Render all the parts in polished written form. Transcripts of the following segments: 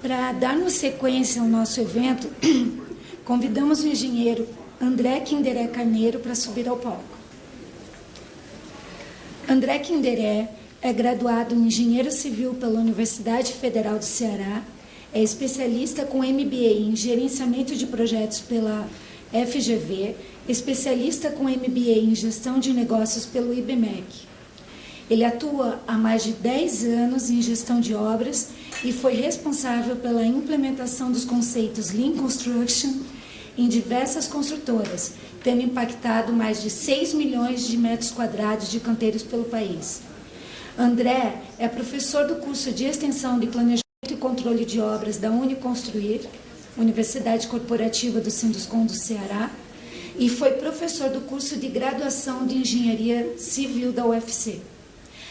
Para darmos sequência ao nosso evento, convidamos o engenheiro André Kinderé Carneiro para subir ao palco. André Kinderé é graduado em Engenheiro Civil pela Universidade Federal do Ceará, é especialista com MBA em Gerenciamento de Projetos pela FGV, especialista com MBA em Gestão de Negócios pelo IBMEC. Ele atua há mais de 10 anos em gestão de obras e foi responsável pela implementação dos conceitos Lean Construction em diversas construtoras, tendo impactado mais de 6 milhões de metros quadrados de canteiros pelo país. André é professor do curso de Extensão de Planejamento e Controle de Obras da Uniconstruir, Universidade Corporativa do Sinduscon do Ceará, e foi professor do curso de Graduação de Engenharia Civil da UFC.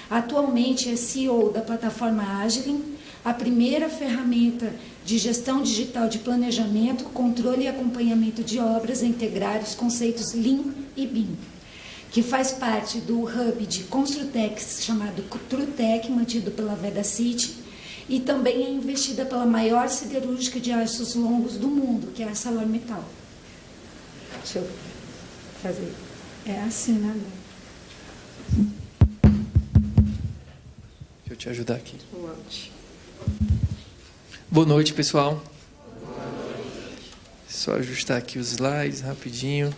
Atualmente é CEO da plataforma Agilin, a primeira ferramenta de gestão digital de planejamento, controle e acompanhamento de obras a integrar os conceitos Lean e BIM, que faz parte do hub de Construtex chamado Trutec, mantido pela Vedacity, e também é investida pela maior siderúrgica de aços longos do mundo, que é a ArcelorMittal. Deixa eu fazer. É assim, né? Deixa eu te ajudar aqui. Boa noite, pessoal. Só ajustar aqui os slides rapidinho.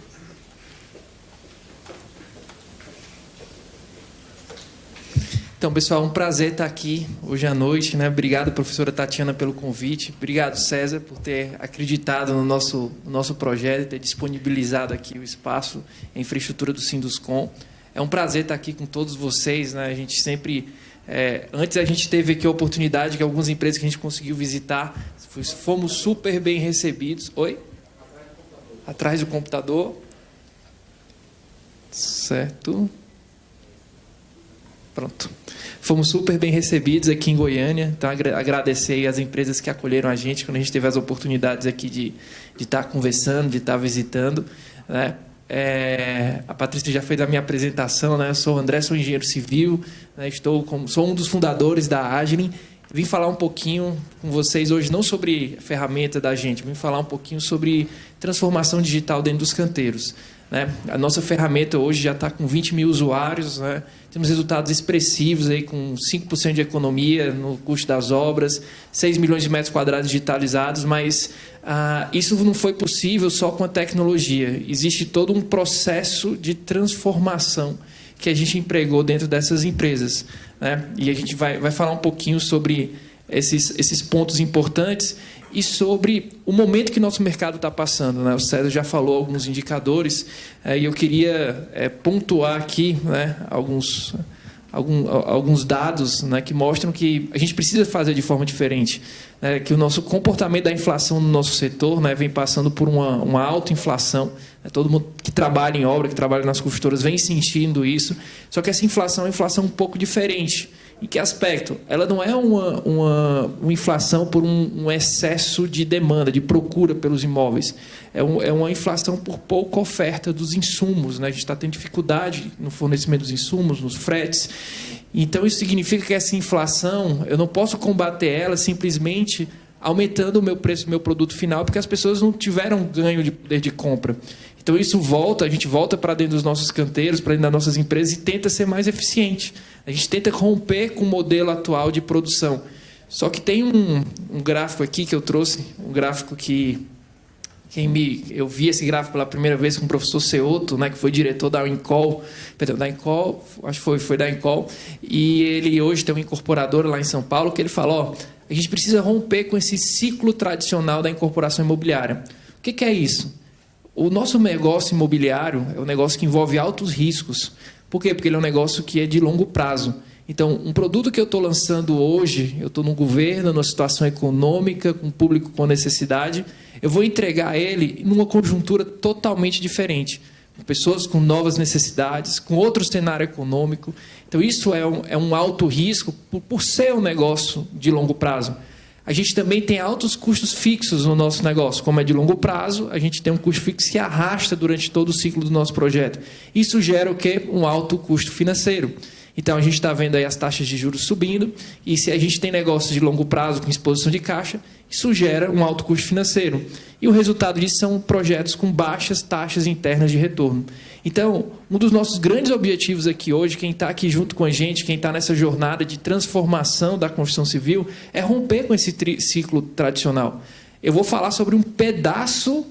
Então, pessoal, um prazer estar aqui hoje à noite, né? Obrigado, professora Tatiana, pelo convite. Obrigado, César, por ter acreditado no nosso projeto, ter disponibilizado aqui o espaço, a infraestrutura do Sinduscon. É um prazer estar aqui com todos vocês, né? A gente sempre... antes a gente teve aqui a oportunidade que algumas empresas que a gente conseguiu visitar, fomos super bem recebidos. Oi? Atrás do computador. Certo. Pronto. Fomos super bem recebidos aqui em Goiânia. Então, agradecer às empresas que acolheram a gente quando a gente teve as oportunidades aqui de estar conversando, de estar visitando, né? A Patrícia já fez a minha apresentação, né? Eu sou o André, sou engenheiro civil, né? Sou um dos fundadores da Agilin. Vim falar um pouquinho com vocês hoje, não sobre a ferramenta da gente, vim falar um pouquinho sobre transformação digital dentro dos canteiros, né? A nossa ferramenta hoje já está com 20 mil usuários, né? Temos resultados expressivos, aí, com 5% de economia no custo das obras, 6 milhões de metros quadrados digitalizados, mas isso não foi possível só com a tecnologia. Existe todo um processo de transformação que a gente empregou dentro dessas empresas, né? E a gente vai falar um pouquinho sobre esses pontos importantes e sobre o momento que nosso mercado está passando, né? O César já falou alguns indicadores, e eu queria pontuar aqui, né, alguns dados, né, que mostram que a gente precisa fazer de forma diferente, né, que o nosso comportamento da inflação no nosso setor, né, vem passando por uma alta inflação, né? Todo mundo que trabalha em obra, que trabalha nas construtoras, vem sentindo isso, só que essa inflação é uma inflação um pouco diferente. Em que aspecto? Ela não é uma inflação por um excesso de demanda, de procura pelos imóveis. É uma inflação por pouca oferta dos insumos, né? A gente está tendo dificuldade no fornecimento dos insumos, nos fretes. Então, isso significa que essa inflação, eu não posso combater ela simplesmente aumentando o meu preço do meu produto final, porque as pessoas não tiveram ganho de poder de compra. Então, a gente volta para dentro dos nossos canteiros, para dentro das nossas empresas e tenta ser mais eficiente. A gente tenta romper com o modelo atual de produção. Só que tem um gráfico aqui que eu trouxe, um gráfico que eu vi esse gráfico pela primeira vez com o professor Ceoto, né, que foi diretor da Incol, acho que foi da Incol, e ele hoje tem uma incorporadora lá em São Paulo, que ele falou, a gente precisa romper com esse ciclo tradicional da incorporação imobiliária. O que é isso? O nosso negócio imobiliário é um negócio que envolve altos riscos. Por quê? Porque ele é um negócio que é de longo prazo. Então, um produto que eu estou lançando hoje, eu estou num governo, numa situação econômica, com um público com necessidade, eu vou entregar ele numa conjuntura totalmente diferente, com pessoas com novas necessidades, com outro cenário econômico. Então, isso é um alto risco por ser um negócio de longo prazo. A gente também tem altos custos fixos no nosso negócio. Como é de longo prazo, a gente tem um custo fixo que arrasta durante todo o ciclo do nosso projeto. Isso gera o quê? Um alto custo financeiro. Então, a gente está vendo aí as taxas de juros subindo, e se a gente tem negócios de longo prazo com exposição de caixa, isso gera um alto custo financeiro. E o resultado disso são projetos com baixas taxas internas de retorno. Então, um dos nossos grandes objetivos aqui hoje, quem está aqui junto com a gente, quem está nessa jornada de transformação da construção civil, é romper com esse ciclo tradicional. Eu vou falar sobre um pedaço,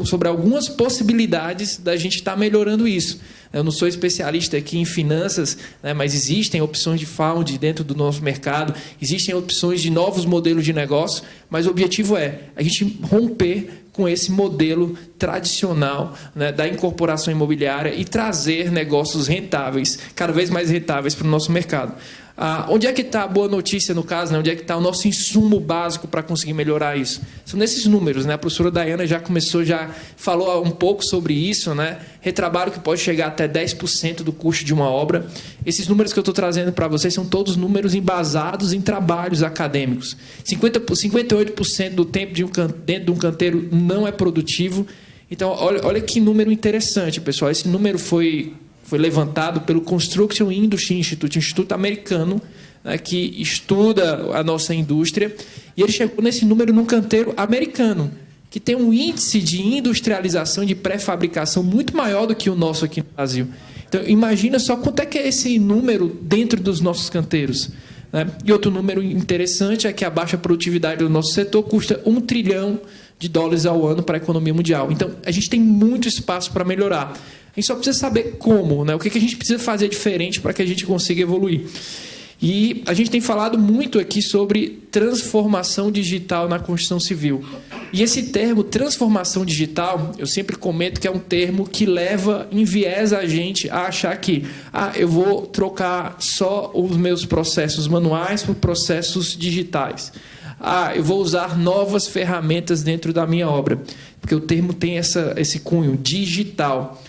sobre algumas possibilidades da gente estar melhorando isso. Eu não sou especialista aqui em finanças, né, mas existem opções de fund dentro do nosso mercado, existem opções de novos modelos de negócio, mas o objetivo é a gente romper com esse modelo tradicional, né, da incorporação imobiliária e trazer negócios rentáveis, cada vez mais rentáveis para o nosso mercado. Onde é que está a boa notícia no caso? Né? Onde é que está o nosso insumo básico para conseguir melhorar isso? São nesses números. Né? A professora Daiana já falou um pouco sobre isso. Né? Retrabalho que pode chegar até 10% do custo de uma obra. Esses números que eu estou trazendo para vocês são todos números embasados em trabalhos acadêmicos. 58% do tempo dentro de um canteiro não é produtivo. Então, olha que número interessante, pessoal. Esse número foi levantado pelo Construction Industry Institute, um instituto americano, né, que estuda a nossa indústria, e ele chegou nesse número num canteiro americano, que tem um índice de industrialização, de pré-fabricação muito maior do que o nosso aqui no Brasil. Então, imagina só quanto é que é esse número dentro dos nossos canteiros. Né? E outro número interessante é que a baixa produtividade do nosso setor custa $1 trilhão ao ano para a economia mundial. Então, a gente tem muito espaço para melhorar. A gente só precisa saber como, né? O que a gente precisa fazer diferente para que a gente consiga evoluir. E a gente tem falado muito aqui sobre transformação digital na construção civil. E esse termo, transformação digital, eu sempre comento que é um termo que enviesa a gente a achar que eu vou trocar só os meus processos manuais por processos digitais. Eu vou usar novas ferramentas dentro da minha obra. Porque o termo tem esse cunho, digital.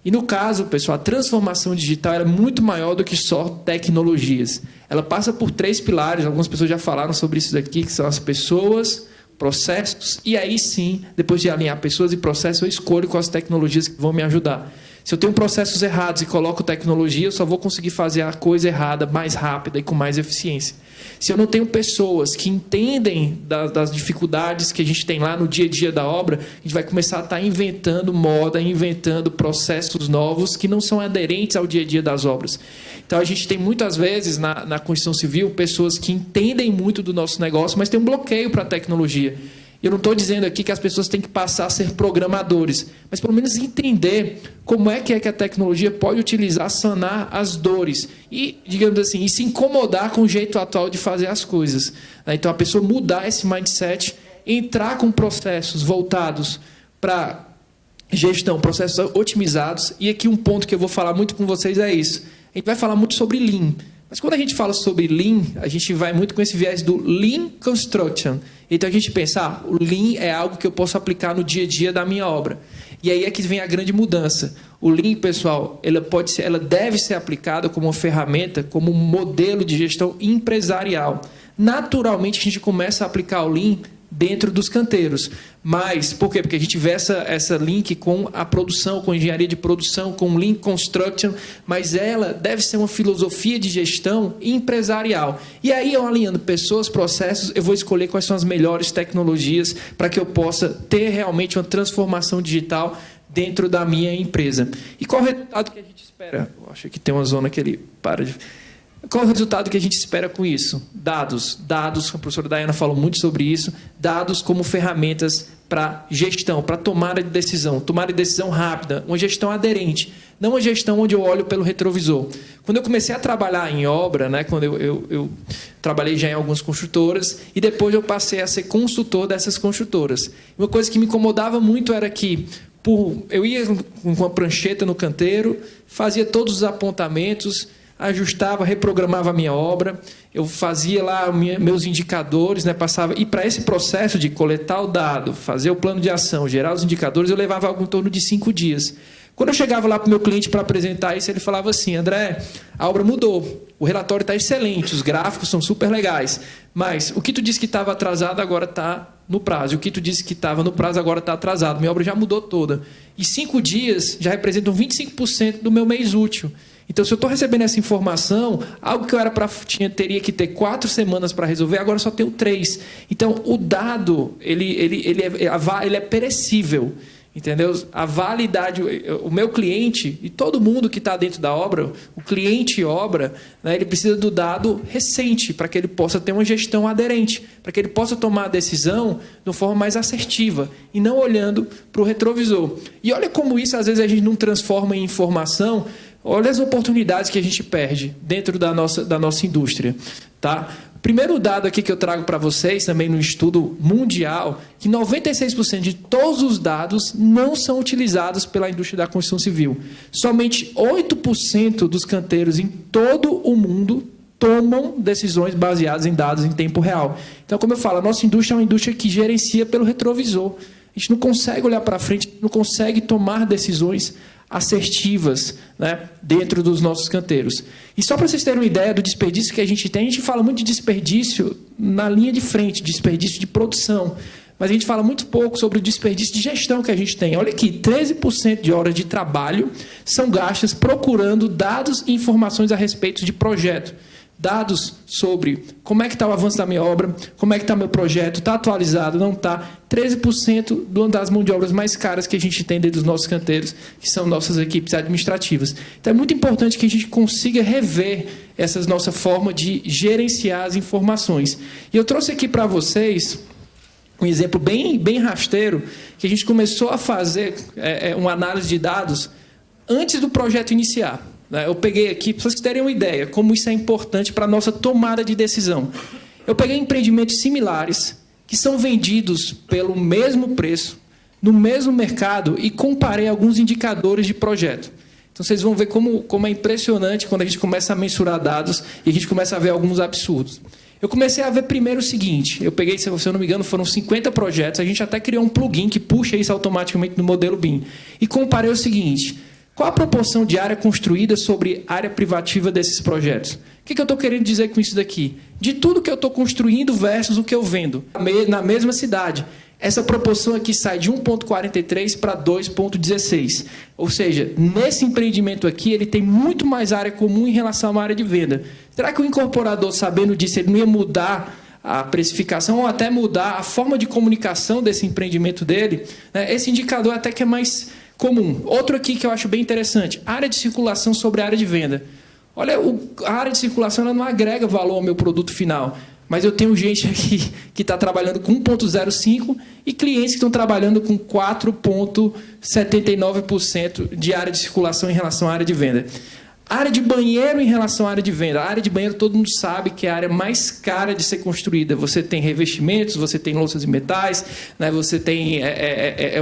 E no caso, pessoal, a transformação digital é muito maior do que só tecnologias. Ela passa por 3 pilares, algumas pessoas já falaram sobre isso daqui, que são as pessoas, processos, e aí sim, depois de alinhar pessoas e processos, eu escolho quais tecnologias que vão me ajudar. Se eu tenho processos errados e coloco tecnologia, eu só vou conseguir fazer a coisa errada mais rápida e com mais eficiência. Se eu não tenho pessoas que entendem das dificuldades que a gente tem lá no dia a dia da obra, a gente vai começar a estar inventando moda, inventando processos novos que não são aderentes ao dia a dia das obras. Então, a gente tem muitas vezes na construção civil pessoas que entendem muito do nosso negócio, mas tem um bloqueio para a tecnologia. Eu não estou dizendo aqui que as pessoas têm que passar a ser programadores, mas pelo menos entender como é que a tecnologia pode utilizar, sanar as dores e, digamos assim, e se incomodar com o jeito atual de fazer as coisas. Então, a pessoa mudar esse mindset, entrar com processos voltados para gestão, processos otimizados. E aqui um ponto que eu vou falar muito com vocês é isso. A gente vai falar muito sobre Lean. Mas quando a gente fala sobre Lean, a gente vai muito com esse viés do Lean Construction. Então a gente pensa, o Lean é algo que eu posso aplicar no dia a dia da minha obra. E aí é que vem a grande mudança. O Lean, pessoal, ela deve ser aplicada como uma ferramenta, como um modelo de gestão empresarial. Naturalmente a gente começa a aplicar o Lean dentro dos canteiros. Mas, por quê? Porque a gente vê essa link com a produção, com a engenharia de produção, com Lean Construction, mas ela deve ser uma filosofia de gestão empresarial. E aí, eu alinhando pessoas, processos, eu vou escolher quais são as melhores tecnologias para que eu possa ter realmente uma transformação digital dentro da minha empresa. E qual é o resultado que a gente espera? Eu acho que tem uma zona que ele para de... Qual é o resultado que a gente espera com isso? Dados, a professora Daiana falou muito sobre isso, dados como ferramentas para gestão, para tomada de decisão rápida, uma gestão aderente, não uma gestão onde eu olho pelo retrovisor. Quando eu comecei a trabalhar em obra, né, quando eu trabalhei já em algumas construtoras, e depois eu passei a ser consultor dessas construtoras. Uma coisa que me incomodava muito era que eu ia com uma prancheta no canteiro, fazia todos os apontamentos, ajustava, reprogramava a minha obra, eu fazia lá meus indicadores, né, passava, e para esse processo de coletar o dado, fazer o plano de ação, gerar os indicadores, eu levava algo em torno de 5 dias. Quando eu chegava lá para o meu cliente para apresentar isso, ele falava assim, André, a obra mudou, o relatório está excelente, os gráficos são super legais, mas o que tu disse que estava atrasado agora está no prazo, o que tu disse que estava no prazo agora está atrasado, minha obra já mudou toda. E 5 dias já representam 25% do meu mês útil. Então, se eu estou recebendo essa informação, algo que eu teria que ter 4 semanas para resolver, agora eu só tenho 3. Então, o dado ele é perecível. Entendeu? A validade, o meu cliente e todo mundo que está dentro da obra, o cliente obra, né, ele precisa do dado recente para que ele possa ter uma gestão aderente, para que ele possa tomar a decisão de uma forma mais assertiva e não olhando para o retrovisor. E olha como isso, às vezes, a gente não transforma em informação. Olha as oportunidades que a gente perde dentro da nossa indústria. Tá? Primeiro dado aqui que eu trago para vocês, também no estudo mundial, que 96% de todos os dados não são utilizados pela indústria da construção civil. Somente 8% dos canteiros em todo o mundo tomam decisões baseadas em dados em tempo real. Então, como eu falo, a nossa indústria é uma indústria que gerencia pelo retrovisor. A gente não consegue olhar para frente, não consegue tomar decisões assertivas, né, dentro dos nossos canteiros. E só para vocês terem uma ideia do desperdício que a gente fala muito de desperdício na linha de frente, desperdício de produção, mas a gente fala muito pouco sobre o desperdício de gestão que a gente tem. Olha aqui, 13% de horas de trabalho são gastas procurando dados e informações a respeito de projeto. Dados sobre como é que está o avanço da minha obra, como é que está meu projeto, está atualizado, não está. 13% das mãos de obras mais caras que a gente tem dentro dos nossos canteiros, que são nossas equipes administrativas. Então, é muito importante que a gente consiga rever essa nossa forma de gerenciar as informações. E eu trouxe aqui para vocês um exemplo bem rasteiro, que a gente começou a fazer uma análise de dados antes do projeto iniciar. Eu peguei aqui, para vocês terem uma ideia, como isso é importante para a nossa tomada de decisão. Eu peguei empreendimentos similares, que são vendidos pelo mesmo preço, no mesmo mercado, e comparei alguns indicadores de projeto. Então, vocês vão ver como é impressionante quando a gente começa a mensurar dados e a gente começa a ver alguns absurdos. Eu comecei a ver primeiro o seguinte, eu peguei, se eu não me engano, foram 50 projetos, a gente até criou um plugin que puxa isso automaticamente no modelo BIM. E comparei o seguinte: qual a proporção de área construída sobre área privativa desses projetos? O que eu estou querendo dizer com isso daqui? De tudo que eu estou construindo versus o que eu vendo na mesma cidade. Essa proporção aqui sai de 1,43 para 2,16. Ou seja, nesse empreendimento aqui, ele tem muito mais área comum em relação a uma área de venda. Será que o incorporador, sabendo disso, ele não ia mudar a precificação ou até mudar a forma de comunicação desse empreendimento dele? Esse indicador até que é mais comum. Outro aqui que eu acho bem interessante, área de circulação sobre a área de venda. Olha, a área de circulação ela não agrega valor ao meu produto final, mas eu tenho gente aqui que está trabalhando com 1,05 e clientes que estão trabalhando com 4,79% de área de circulação em relação à área de venda. Área de banheiro em relação à área de venda. A área de banheiro todo mundo sabe que é a área mais cara de ser construída. Você tem revestimentos, você tem louças e metais, né? Você tem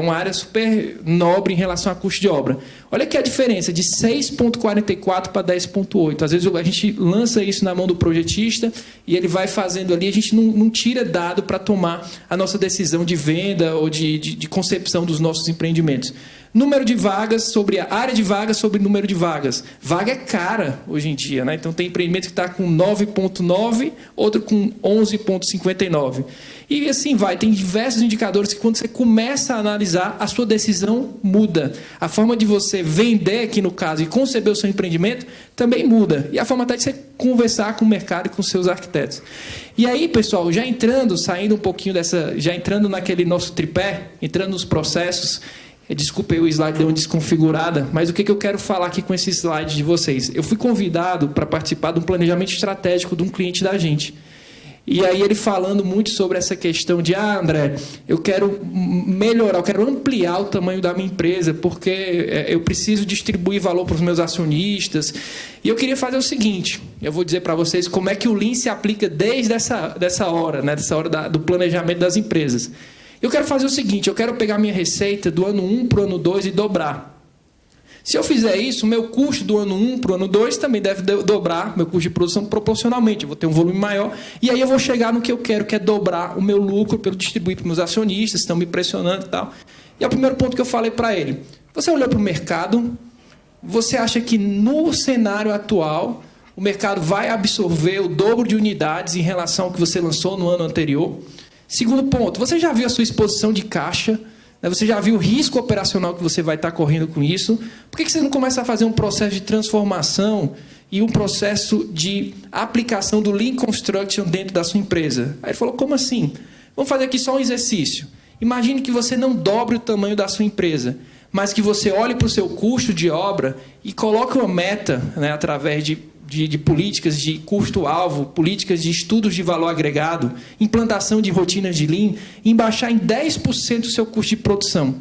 uma área super nobre em relação a custo de obra. Olha aqui a diferença de 6,44 para 10,8. Às vezes a gente lança isso na mão do projetista e ele vai fazendo ali, a gente não tira dado para tomar a nossa decisão de venda ou de concepção dos nossos empreendimentos. Número de vagas sobre a área de vagas sobre número de vagas. Vaga é cara hoje em dia, né? Então tem empreendimento que está com 9,9, outro com 11,59. E assim vai, tem diversos indicadores que quando você começa a analisar, a sua decisão muda. A forma de você vender aqui no caso e conceber o seu empreendimento também muda. E a forma até de você conversar com o mercado e com seus arquitetos. E aí, pessoal, saindo um pouquinho já entrando naquele nosso tripé, entrando nos processos. Desculpe, o slide deu uma desconfigurada, mas o que eu quero falar aqui com esse slide de vocês? Eu fui convidado para participar de um planejamento estratégico de um cliente da gente. E aí ele falando muito sobre essa questão de, André, eu quero melhorar, eu quero ampliar o tamanho da minha empresa, porque eu preciso distribuir valor para os meus acionistas. E eu queria fazer o seguinte, eu vou dizer para vocês como é que o Lean se aplica desde dessa hora, né, dessa hora do planejamento das empresas. Eu quero fazer o seguinte, eu quero pegar minha receita do ano 1 para o ano 2 e dobrar. Se eu fizer isso, o meu custo do ano 1 para o ano 2 também deve dobrar, meu custo de produção proporcionalmente, eu vou ter um volume maior, e aí eu vou chegar no que eu quero, que é dobrar o meu lucro pelo distribuir para os meus acionistas, estão me pressionando e tal. E é o primeiro ponto que eu falei para ele. Você olhou para o mercado, você acha que no cenário atual, o mercado vai absorver o dobro de unidades em relação ao que você lançou no ano anterior? Segundo ponto, você já viu a sua exposição de caixa? Você já viu o risco operacional que você vai estar correndo com isso? Por que você não começa a fazer um processo de transformação e um processo de aplicação do Lean Construction dentro da sua empresa? Aí ele falou, como assim? Vamos fazer aqui só um exercício. Imagine que você não dobre o tamanho da sua empresa, mas que você olhe para o seu custo de obra e coloque uma meta, através de políticas de custo-alvo, políticas de estudos de valor agregado, implantação de rotinas de Lean, e baixar em 10% o seu custo de produção.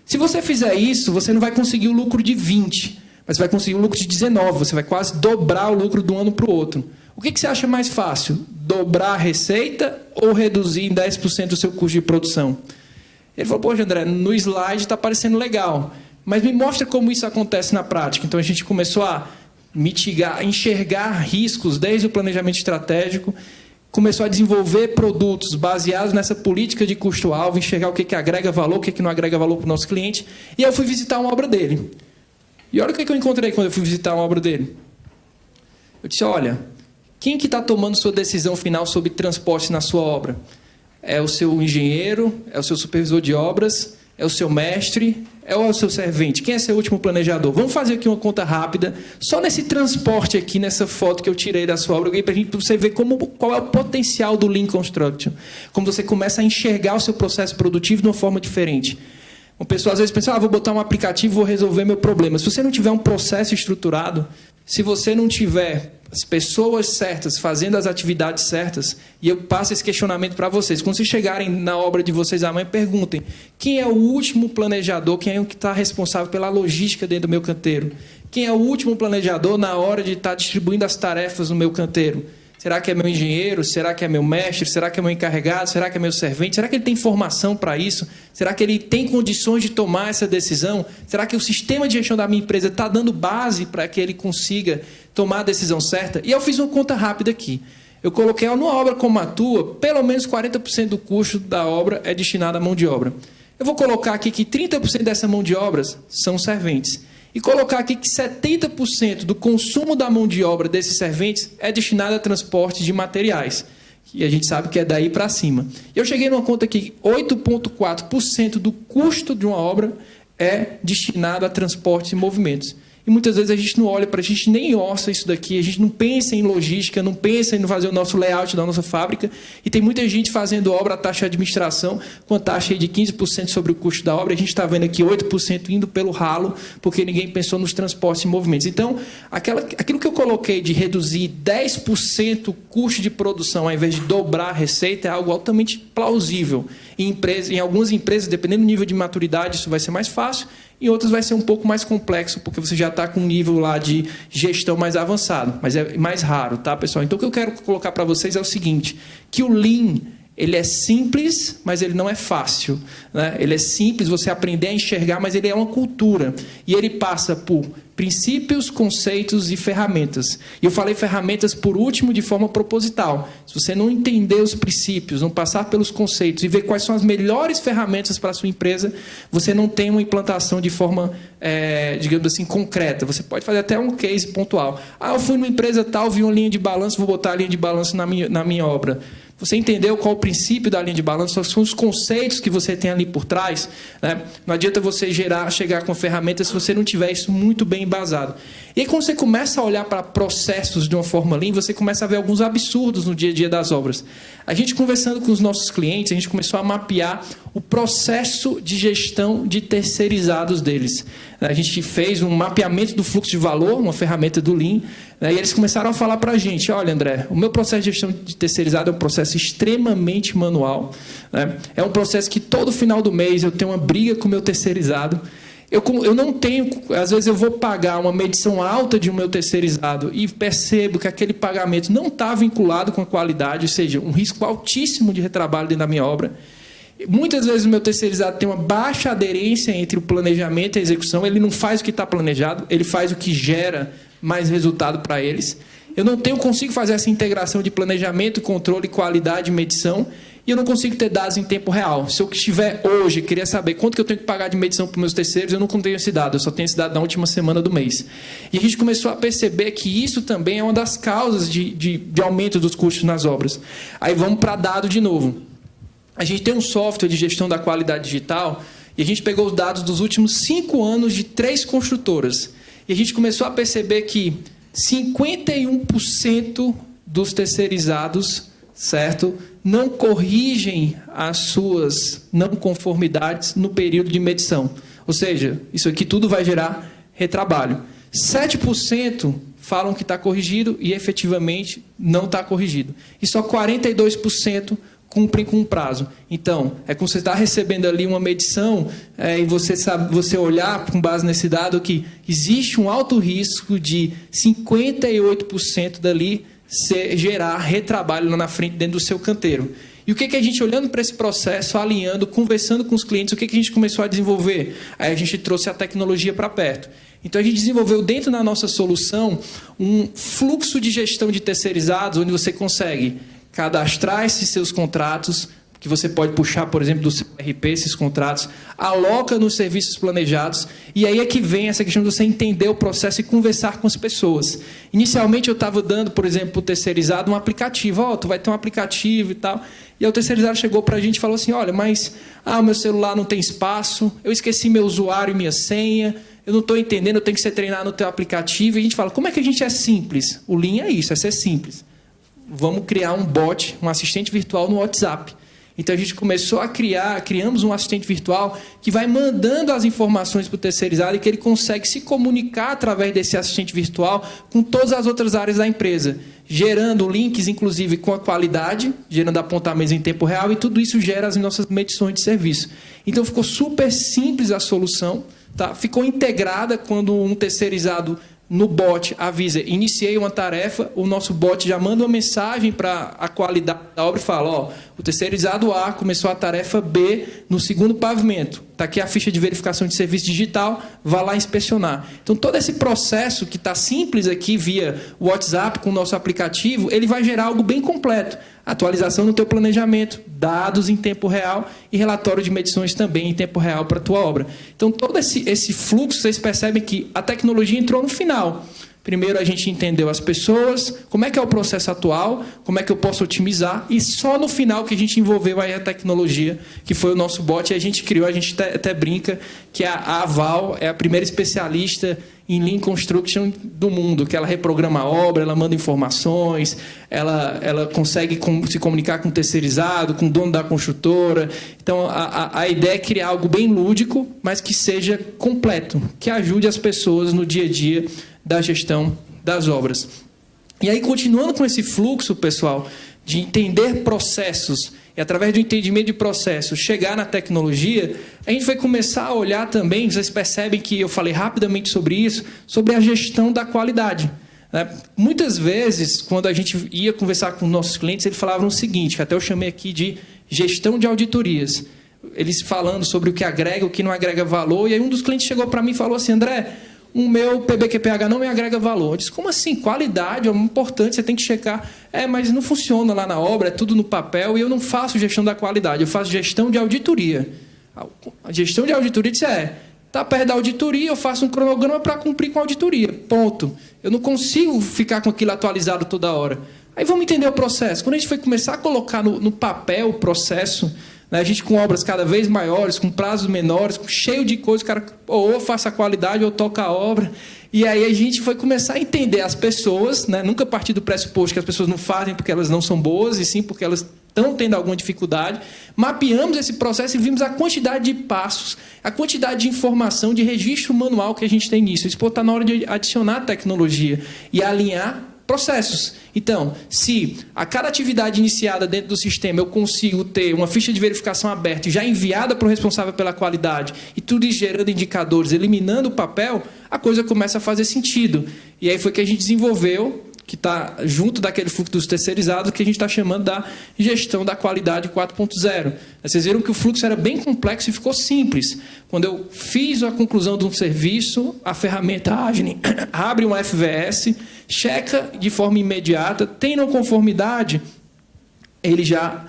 Se você fizer isso, você não vai conseguir o lucro de 20%, mas vai conseguir o lucro de 19%, você vai quase dobrar o lucro de um ano para o outro. O que você acha mais fácil? Dobrar a receita ou reduzir em 10% o seu custo de produção? Ele falou, poxa, André, no slide está parecendo legal, mas me mostra como isso acontece na prática. Então, a gente começou a mitigar, enxergar riscos desde o planejamento estratégico, começou a desenvolver produtos baseados nessa política de custo-alvo, enxergar o que agrega valor, o que não agrega valor para o nosso cliente, e eu fui visitar uma obra dele. E olha o que eu encontrei quando eu fui visitar uma obra dele. Eu disse, olha, quem que está tomando sua decisão final sobre transporte na sua obra? É o seu engenheiro? É o seu supervisor de obras? É o seu mestre? É o seu servente? Quem é seu último planejador? Vamos fazer aqui uma conta rápida. Só nesse transporte aqui, nessa foto que eu tirei da sua obra, para você ver qual é o potencial do Lean Construction. Como você começa a enxergar o seu processo produtivo de uma forma diferente. Uma pessoa às vezes pensa, vou botar um aplicativo, vou resolver meu problema. Se você não tiver um processo estruturado, se você não tiver as pessoas certas fazendo as atividades certas, e eu passo esse questionamento para vocês, quando vocês chegarem na obra de vocês amanhã, perguntem, quem é o último planejador, quem é o que está responsável pela logística dentro do meu canteiro? Quem é o último planejador na hora de estar distribuindo as tarefas no meu canteiro? Será que é meu engenheiro? Será que é meu mestre? Será que é meu encarregado? Será que é meu servente? Será que ele tem formação para isso? Será que ele tem condições de tomar essa decisão? Será que o sistema de gestão da minha empresa está dando base para que ele consiga tomar a decisão certa? E eu fiz uma conta rápida aqui. Eu coloquei, numa obra como a tua, pelo menos 40% do custo da obra é destinado à mão de obra. Eu vou colocar aqui que 30% dessa mão de obras são serventes. E colocar aqui que 70% do consumo da mão de obra desses serventes é destinado a transporte de materiais. E a gente sabe que é daí para cima. Eu cheguei numa conta que 8,4% do custo de uma obra é destinado a transporte e movimentos. E muitas vezes a gente não olha para a gente, nem orça isso daqui, a gente não pensa em logística, não pensa em fazer o nosso layout da nossa fábrica, e tem muita gente fazendo obra a taxa de administração com a taxa de 15% sobre o custo da obra, a gente está vendo aqui 8% indo pelo ralo, porque ninguém pensou nos transportes e movimentos. Então, aquilo que eu coloquei de reduzir 10% o custo de produção, ao invés de dobrar a receita, é algo altamente plausível. Em algumas empresas, dependendo do nível de maturidade, isso vai ser mais fácil, em outras vai ser um pouco mais complexo, porque você já está com um nível lá de gestão mais avançado, mas é mais raro, tá, pessoal? Então, o que eu quero colocar para vocês é o seguinte, que o Lean, ele é simples, mas ele não é fácil, né? Ele é simples, você aprender a enxergar, mas ele é uma cultura. E ele passa por princípios, conceitos e ferramentas. E eu falei ferramentas por último de forma proposital. Se você não entender os princípios, não passar pelos conceitos e ver quais são as melhores ferramentas para a sua empresa, você não tem uma implantação de forma, digamos assim, concreta. Você pode fazer até um case pontual. Eu fui numa empresa tal, vi uma linha de balanço, vou botar a linha de balanço na minha obra. Você entendeu qual o princípio da linha de balanço, quais são os conceitos que você tem ali por trás, né? Não adianta você chegar com ferramentas se você não tiver isso muito bem embasado. E aí, quando você começa a olhar para processos de uma forma Lean, você começa a ver alguns absurdos no dia a dia das obras. A gente conversando com os nossos clientes, a gente começou a mapear o processo de gestão de terceirizados deles. A gente fez um mapeamento do fluxo de valor, uma ferramenta do Lean, e eles começaram a falar para a gente, olha, André, o meu processo de gestão de terceirizado é um processo extremamente manual, né? É um processo que todo final do mês eu tenho uma briga com o meu terceirizado. Eu não tenho, às vezes eu vou pagar uma medição alta de um meu terceirizado e percebo que aquele pagamento não está vinculado com a qualidade, ou seja, um risco altíssimo de retrabalho dentro da minha obra. Muitas vezes o meu terceirizado tem uma baixa aderência entre o planejamento e a execução, ele não faz o que está planejado, ele faz o que gera mais resultado para eles. Eu não consigo fazer essa integração de planejamento, controle, qualidade e medição, e eu não consigo ter dados em tempo real. Se eu estiver hoje, queria saber quanto que eu tenho que pagar de medição para os meus terceiros, eu não tenho esse dado, eu só tenho esse dado na última semana do mês. E a gente começou a perceber que isso também é uma das causas de aumento dos custos nas obras. Aí vamos para dado de novo. A gente tem um software de gestão da qualidade digital, E a gente pegou os dados dos últimos 5 anos de 3 construtoras. E a gente começou a perceber que 51% dos terceirizados, certo, não corrigem as suas não conformidades no período de medição. Ou seja, isso aqui tudo vai gerar retrabalho. 7% falam que está corrigido e efetivamente não está corrigido. E só 42% cumprem com o prazo. Então, é como você está recebendo ali uma medição e você olhar com base nesse dado que existe um alto risco de 58% dali gerar retrabalho lá na frente dentro do seu canteiro. E o que a gente, olhando para esse processo, alinhando, conversando com os clientes, o que a gente começou a desenvolver? Aí a gente trouxe a tecnologia para perto. Então, a gente desenvolveu dentro da nossa solução um fluxo de gestão de terceirizados, onde você consegue cadastrar esses seus contratos, que você pode puxar, por exemplo, do seu RP, esses contratos, aloca nos serviços planejados, e aí é que vem essa questão de você entender o processo e conversar com as pessoas. Inicialmente, eu estava dando, por exemplo, para o terceirizado um aplicativo, tu vai ter um aplicativo e tal, e aí o terceirizado chegou para a gente e falou assim, olha, mas o meu celular não tem espaço, eu esqueci meu usuário e minha senha, eu não estou entendendo, eu tenho que ser treinado no teu aplicativo, e a gente fala, como é que a gente é simples? O Lean é isso, é ser simples. Vamos criar um bot, um assistente virtual no WhatsApp. Então, a gente começou a criamos um assistente virtual que vai mandando as informações para o terceirizado e que ele consegue se comunicar através desse assistente virtual com todas as outras áreas da empresa, gerando links, inclusive, com a qualidade, gerando apontamentos em tempo real, e tudo isso gera as nossas medições de serviço. Então, ficou super simples a solução, tá? Ficou integrada quando um terceirizado no bot avisa, iniciei uma tarefa, o nosso bot já manda uma mensagem para a qualidade da obra e fala, o terceirizado A começou a tarefa B no segundo pavimento. Está aqui a ficha de verificação de serviço digital, vá lá inspecionar. Então, todo esse processo que está simples aqui via WhatsApp com o nosso aplicativo, ele vai gerar algo bem completo. Atualização no teu planejamento, dados em tempo real e relatório de medições também em tempo real para a tua obra. Então, todo esse fluxo, vocês percebem que a tecnologia entrou no final. Primeiro, a gente entendeu as pessoas, como é que é o processo atual, como é que eu posso otimizar, e só no final que a gente envolveu aí a tecnologia, que foi o nosso bot, e a gente criou, a gente até brinca, que a Aval é a primeira especialista em Lean Construction do mundo, que ela reprograma a obra, ela manda informações, ela consegue se comunicar com o terceirizado, com o dono da construtora. Então, a ideia é criar algo bem lúdico, mas que seja completo, que ajude as pessoas no dia a dia da gestão das obras. E aí, continuando com esse fluxo, pessoal, de entender processos, e através do entendimento de processos, chegar na tecnologia, a gente vai começar a olhar também, vocês percebem que eu falei rapidamente sobre isso, sobre a gestão da qualidade. Muitas vezes, quando a gente ia conversar com nossos clientes, eles falavam o seguinte, que até eu chamei aqui de gestão de auditorias. Eles falando sobre o que agrega, o que não agrega valor, e aí um dos clientes chegou para mim e falou assim, André, o meu PBQPH não me agrega valor. Eu disse, como assim? Qualidade é importante, você tem que checar. Mas não funciona lá na obra, é tudo no papel, e eu não faço gestão da qualidade, eu faço gestão de auditoria. A gestão de auditoria disse, está perto da auditoria, eu faço um cronograma para cumprir com a auditoria. Ponto. Eu não consigo ficar com aquilo atualizado toda hora. Aí vamos entender o processo. Quando a gente foi começar a colocar no papel o processo, a gente com obras cada vez maiores, com prazos menores, cheio de coisas, o cara ou faça a qualidade ou toca a obra. E aí a gente foi começar a entender as pessoas, nunca partir do pressuposto que as pessoas não fazem porque elas não são boas, e sim porque elas estão tendo alguma dificuldade. Mapeamos esse processo e vimos a quantidade de passos, a quantidade de informação, de registro manual que a gente tem nisso. Isso está na hora de adicionar tecnologia e alinhar processos. Então, se a cada atividade iniciada dentro do sistema eu consigo ter uma ficha de verificação aberta e já enviada para o responsável pela qualidade, e tudo isso gerando indicadores, eliminando o papel, a coisa começa a fazer sentido. E aí foi que a gente desenvolveu, que está junto daquele fluxo dos terceirizados, que a gente está chamando da gestão da qualidade 4.0. Vocês viram que o fluxo era bem complexo e ficou simples. Quando eu fiz a conclusão de um serviço, a ferramenta Agile abre um FVS, checa de forma imediata, tem não conformidade, ele já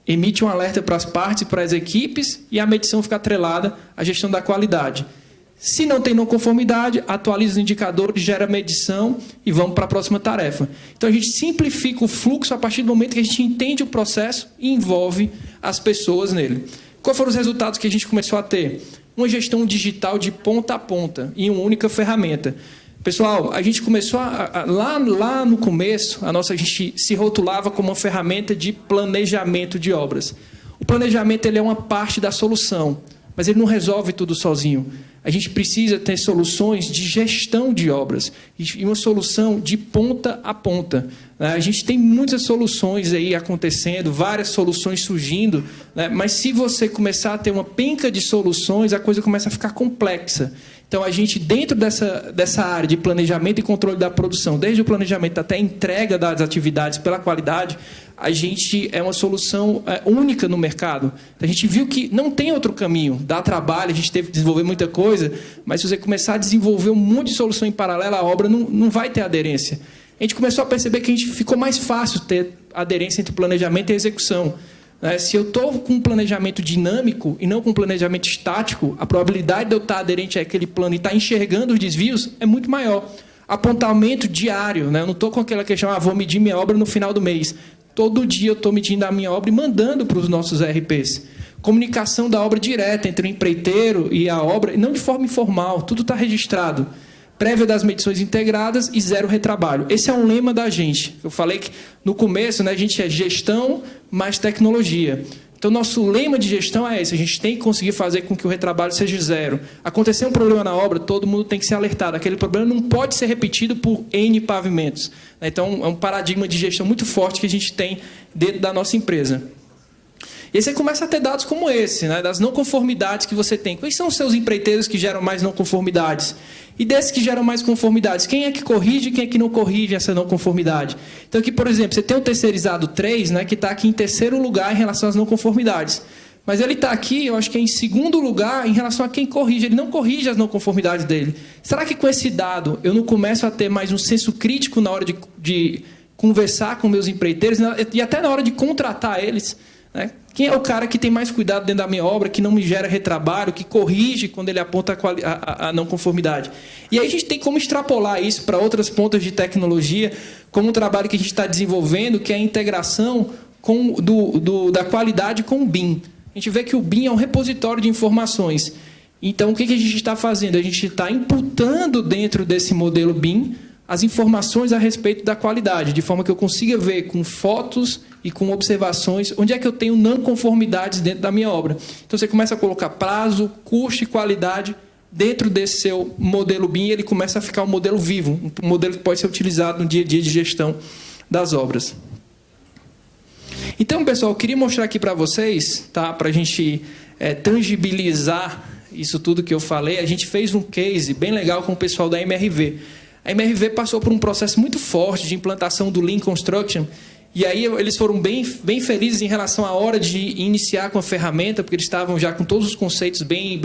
emite um alerta para as partes, para as equipes, e a medição fica atrelada à gestão da qualidade. Se não tem não conformidade, atualiza os indicadores, gera medição e vamos para a próxima tarefa. Então, a gente simplifica o fluxo a partir do momento que a gente entende o processo e envolve as pessoas nele. Quais foram os resultados que a gente começou a ter? Uma gestão digital de ponta a ponta, em uma única ferramenta. Pessoal, a gente começou lá no começo, a gente se rotulava como uma ferramenta de planejamento de obras. O planejamento ele é uma parte da solução, mas ele não resolve tudo sozinho. A gente precisa ter soluções de gestão de obras e uma solução de ponta a ponta. A gente tem muitas soluções aí acontecendo, várias soluções surgindo, né? Mas se você começar a ter uma penca de soluções, a coisa começa a ficar complexa. Então, a gente, dentro dessa área de planejamento e controle da produção, desde o planejamento até a entrega das atividades pela qualidade, a gente é uma solução única no mercado. A gente viu que não tem outro caminho. Dá trabalho, a gente teve que desenvolver muita coisa, mas se você começar a desenvolver um monte de solução em paralelo, a obra não vai ter aderência. A gente começou a perceber que ficou mais fácil ter aderência entre planejamento e execução. Se eu estou com um planejamento dinâmico e não com um planejamento estático, a probabilidade de eu estar aderente àquele plano e estar enxergando os desvios é muito maior. Apontamento diário, né? Eu não estou com aquela questão, vou medir minha obra no final do mês. Todo dia eu estou medindo a minha obra e mandando para os nossos RPs. Comunicação da obra direta entre o empreiteiro e a obra, não de forma informal, tudo está registrado. Prévia das medições integradas e zero retrabalho. Esse é um lema da gente. Eu falei que no começo, né, a gente é gestão mais tecnologia. Então, nosso lema de gestão é esse. A gente tem que conseguir fazer com que o retrabalho seja zero. Acontecer um problema na obra, todo mundo tem que ser alertado. Aquele problema não pode ser repetido por N pavimentos. Então, é um paradigma de gestão muito forte que a gente tem dentro da nossa empresa. E aí você começa a ter dados como esse, né, das não conformidades que você tem. Quais são os seus empreiteiros que geram mais não conformidades? E desses que geram mais conformidades, quem é que corrige e quem é que não corrige essa não conformidade? Então, aqui, por exemplo, você tem o terceirizado 3, né, que está aqui em terceiro lugar em relação às não conformidades. Mas ele está aqui, eu acho que é em segundo lugar em relação a quem corrige. Ele não corrige as não conformidades dele. Será que com esse dado eu não começo a ter mais um senso crítico na hora de conversar com meus empreiteiros e até na hora de contratar eles? Né? Quem é o cara que tem mais cuidado dentro da minha obra, que não me gera retrabalho, que corrige quando ele aponta a não conformidade? E aí a gente tem como extrapolar isso para outras pontas de tecnologia, como um trabalho que a gente está desenvolvendo, que é a integração da qualidade com o BIM. A gente vê que o BIM é um repositório de informações. Então, o que a gente está fazendo? A gente está imputando dentro desse modelo BIM as informações a respeito da qualidade, de forma que eu consiga ver com fotos e com observações onde é que eu tenho não conformidades dentro da minha obra. Então, você começa a colocar prazo, custo e qualidade dentro desse seu modelo BIM, ele começa a ficar um modelo vivo, um modelo que pode ser utilizado no dia a dia de gestão das obras. Então, pessoal, eu queria mostrar aqui para vocês, tá, para a gente tangibilizar isso tudo que eu falei. A gente fez um case bem legal com o pessoal da MRV. A MRV passou por um processo muito forte de implantação do Lean Construction, e aí eles foram bem felizes em relação à hora de iniciar com a ferramenta, porque eles estavam já com todos os conceitos bem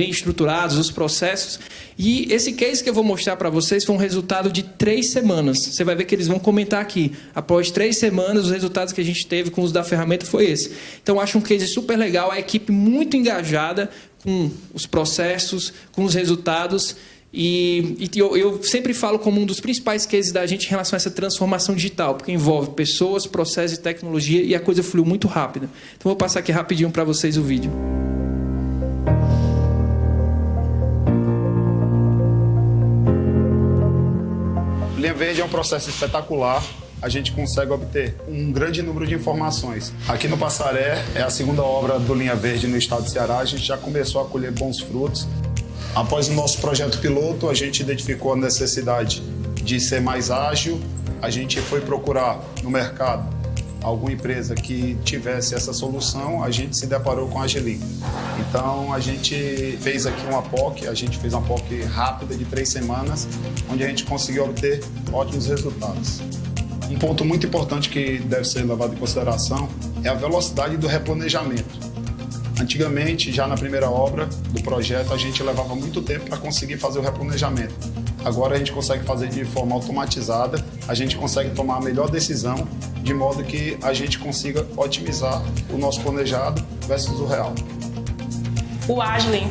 estruturados, os processos. E esse case que eu vou mostrar para vocês foi um resultado de 3 semanas. Você vai ver que eles vão comentar aqui. Após 3 semanas, os resultados que a gente teve com o uso da ferramenta foi esse. Então, eu acho um case super legal, a equipe muito engajada com os processos, com os resultados. E eu sempre falo como um dos principais cases da gente em relação a essa transformação digital, porque envolve pessoas, processos e tecnologia, e a coisa fluiu muito rápida. Então, vou passar aqui rapidinho para vocês o vídeo. Linha Verde é um processo espetacular. A gente consegue obter um grande número de informações. Aqui no Passaré, é a segunda obra do Linha Verde no estado de Ceará. A gente já começou a colher bons frutos. Após o nosso projeto piloto, a gente identificou a necessidade de ser mais ágil. A gente foi procurar no mercado alguma empresa que tivesse essa solução. A gente se deparou com a Agilim. Então, a gente fez aqui uma POC, a gente fez uma POC rápida de 3 semanas, onde a gente conseguiu obter ótimos resultados. Um ponto muito importante que deve ser levado em consideração é a velocidade do replanejamento. Antigamente, já na primeira obra do projeto, a gente levava muito tempo para conseguir fazer o replanejamento. Agora a gente consegue fazer de forma automatizada, a gente consegue tomar a melhor decisão, de modo que a gente consiga otimizar o nosso planejado versus o real. O Agilim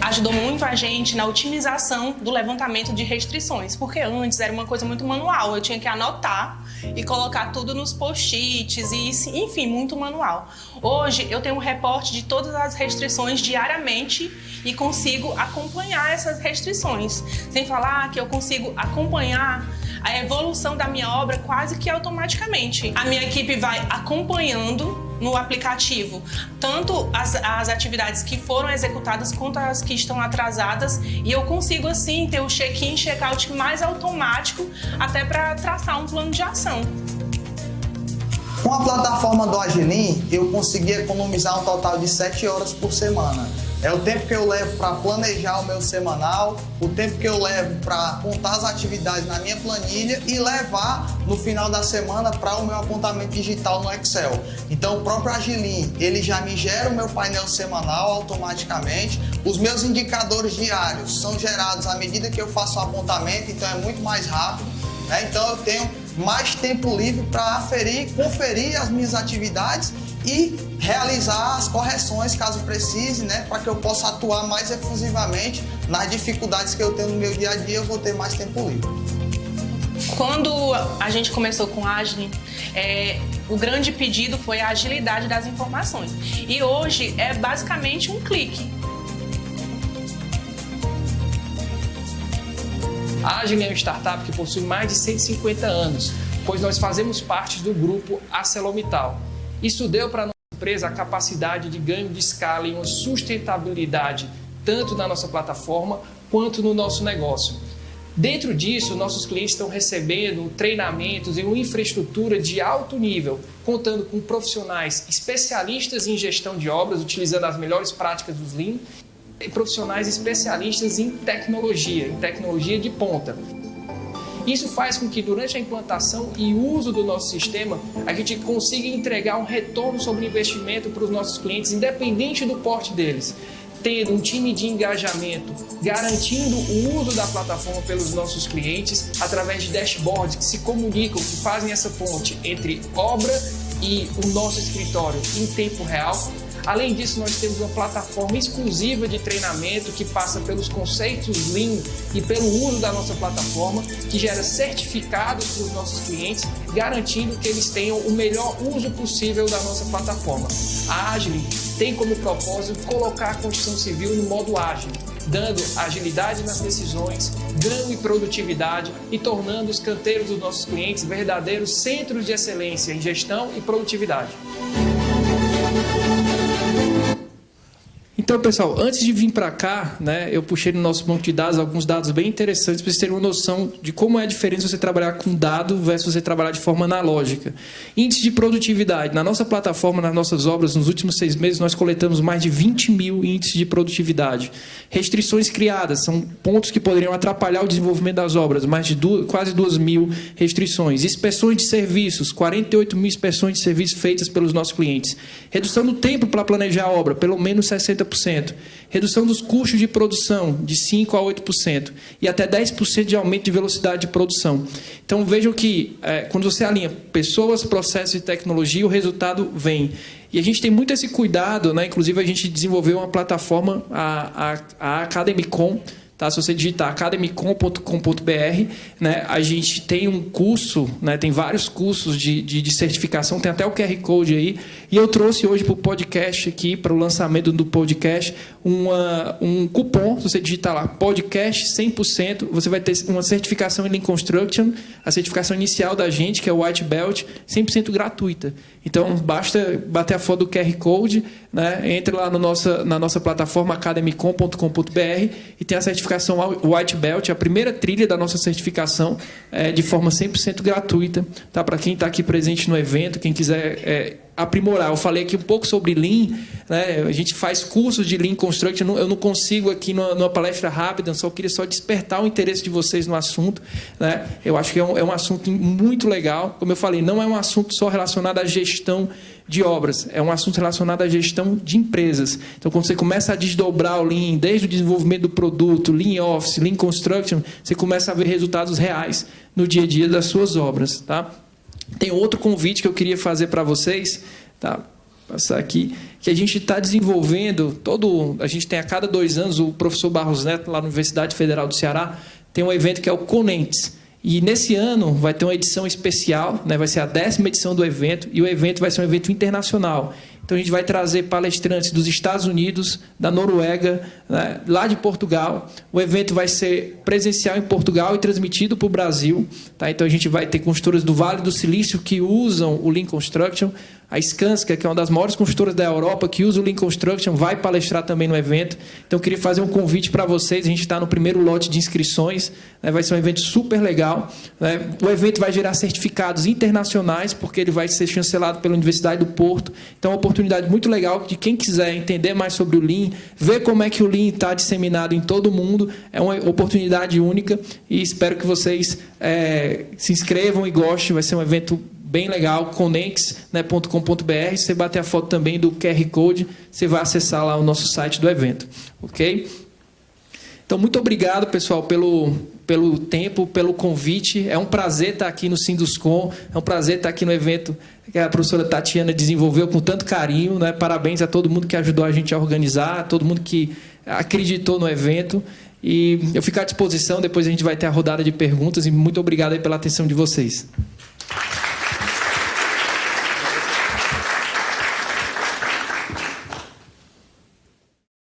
ajudou muito a gente na otimização do levantamento de restrições, porque antes era uma coisa muito manual, eu tinha que anotar e colocar tudo nos post-its e, enfim, muito manual. Hoje eu tenho um reporte de todas as restrições diariamente e consigo acompanhar essas restrições. Sem falar que eu consigo acompanhar a evolução da minha obra quase que automaticamente. A minha equipe vai acompanhando no aplicativo tanto as atividades que foram executadas quanto as que estão atrasadas, e eu consigo assim ter o check-in e check-out mais automático até para traçar um plano de ação. Com a plataforma do Agilin, eu consegui economizar um total de 7 horas por semana. É o tempo que eu levo para planejar o meu semanal, o tempo que eu levo para apontar as atividades na minha planilha e levar no final da semana para o meu apontamento digital no Excel. Então o próprio Agilin, ele já me gera o meu painel semanal automaticamente. Os meus indicadores diários são gerados à medida que eu faço o apontamento, então é muito mais rápido, né? Então eu tenho mais tempo livre para conferir as minhas atividades e realizar as correções caso precise, né, para que eu possa atuar mais efusivamente nas dificuldades que eu tenho no meu dia a dia. Eu vou ter mais tempo livre. Quando a gente começou com a Agilin, o grande pedido foi a agilidade das informações. E hoje é basicamente um clique. A Agilin é uma startup que possui mais de 150 anos, pois nós fazemos parte do grupo ArcelorMittal. Isso deu para a nossa empresa a capacidade de ganho de escala e uma sustentabilidade tanto na nossa plataforma quanto no nosso negócio. Dentro disso, nossos clientes estão recebendo treinamentos e uma infraestrutura de alto nível, contando com profissionais especialistas em gestão de obras, utilizando as melhores práticas dos Lean, e profissionais especialistas em tecnologia de ponta. Isso faz com que durante a implantação e uso do nosso sistema, a gente consiga entregar um retorno sobre investimento para os nossos clientes, independente do porte deles, tendo um time de engajamento, garantindo o uso da plataforma pelos nossos clientes através de dashboards que se comunicam, que fazem essa ponte entre obra e o nosso escritório em tempo real. Além disso, nós temos uma plataforma exclusiva de treinamento que passa pelos conceitos Lean e pelo uso da nossa plataforma, que gera certificados para os nossos clientes, garantindo que eles tenham o melhor uso possível da nossa plataforma. A Agilin tem como propósito colocar a construção civil no modo ágil, dando agilidade nas decisões, ganho e produtividade e tornando os canteiros dos nossos clientes verdadeiros centros de excelência em gestão e produtividade. Então, pessoal, antes de vir para cá, né, eu puxei no nosso banco de dados alguns dados bem interessantes para vocês terem uma noção de como é a diferença você trabalhar com dado versus você trabalhar de forma analógica. Índice de produtividade. Na nossa plataforma, nas nossas obras, nos últimos 6 meses, nós coletamos mais de 20 mil índices de produtividade. Restrições criadas, são pontos que poderiam atrapalhar o desenvolvimento das obras, mais de quase 2 mil restrições. Inspeções de serviços, 48 mil inspeções de serviços feitas pelos nossos clientes. Redução do tempo para planejar a obra, pelo menos 60%. Redução dos custos de produção de 5% a 8% e até 10% de aumento de velocidade de produção. Então, vejam que quando você alinha pessoas, processos e tecnologia, o resultado vem. E a gente tem muito esse cuidado, né? Inclusive, a gente desenvolveu uma plataforma, a Academicom. Tá? Se você digitar academicom.com.br, né, a gente tem um curso, né, tem vários cursos de certificação, tem até o QR Code aí, e eu trouxe hoje para o podcast aqui, para o lançamento do podcast, um cupom. Se você digitar lá, podcast 100%, você vai ter uma certificação em Lean Construction, a certificação inicial da gente, que é o White Belt, 100% gratuita. Então, basta bater a foto do QR Code, né, entre lá na nossa plataforma academicom.com.br e tem a certificação White Belt, a primeira trilha da nossa certificação, de forma 100% gratuita, tá? Para quem está aqui presente no evento, quem quiser aprimorar. Eu falei aqui um pouco sobre Lean, né? A gente faz cursos de Lean Construction, eu não consigo aqui numa palestra rápida, eu queria despertar o interesse de vocês no assunto, né? Eu acho que é um assunto muito legal. Como eu falei, não é um assunto só relacionado à gestão de obras, é um assunto relacionado à gestão de empresas. Então, quando você começa a desdobrar o Lean, desde o desenvolvimento do produto, Lean Office, Lean Construction, você começa a ver resultados reais no dia a dia das suas obras, tá? Tem outro convite que eu queria fazer para vocês, tá? Passar aqui, que a gente está desenvolvendo, a gente tem a cada 2 anos, o professor Barros Neto, lá na Universidade Federal do Ceará, tem um evento que é o Conentes. E nesse ano vai ter uma edição especial, né? Vai ser a 10ª edição do evento, e o evento vai ser um evento internacional. Então a gente vai trazer palestrantes dos Estados Unidos, da Noruega, né? Lá de Portugal. O evento vai ser presencial em Portugal e transmitido para o Brasil. Tá? Então a gente vai ter construtoras do Vale do Silício que usam o Lean Construction. A Skanska, que é uma das maiores construtoras da Europa, que usa o Lean Construction, vai palestrar também no evento. Então, eu queria fazer um convite para vocês. A gente está no primeiro lote de inscrições, né? Vai ser um evento super legal, né? O evento vai gerar certificados internacionais, porque ele vai ser chancelado pela Universidade do Porto. Então, é uma oportunidade muito legal de quem quiser entender mais sobre o Lean, ver como é que o Lean está disseminado em todo o mundo. É uma oportunidade única e espero que vocês se inscrevam e gostem. Vai ser um evento bem legal, conex.com.br. Você bater a foto também do QR Code, você vai acessar lá o nosso site do evento. Ok? Então, muito obrigado, pessoal, pelo tempo, pelo convite. É um prazer estar aqui no Sinduscon, é um prazer estar aqui no evento que a professora Tatiana desenvolveu com tanto carinho, né? Parabéns a todo mundo que ajudou a gente a organizar, a todo mundo que acreditou no evento. E eu fico à disposição, depois a gente vai ter a rodada de perguntas, e muito obrigado aí pela atenção de vocês.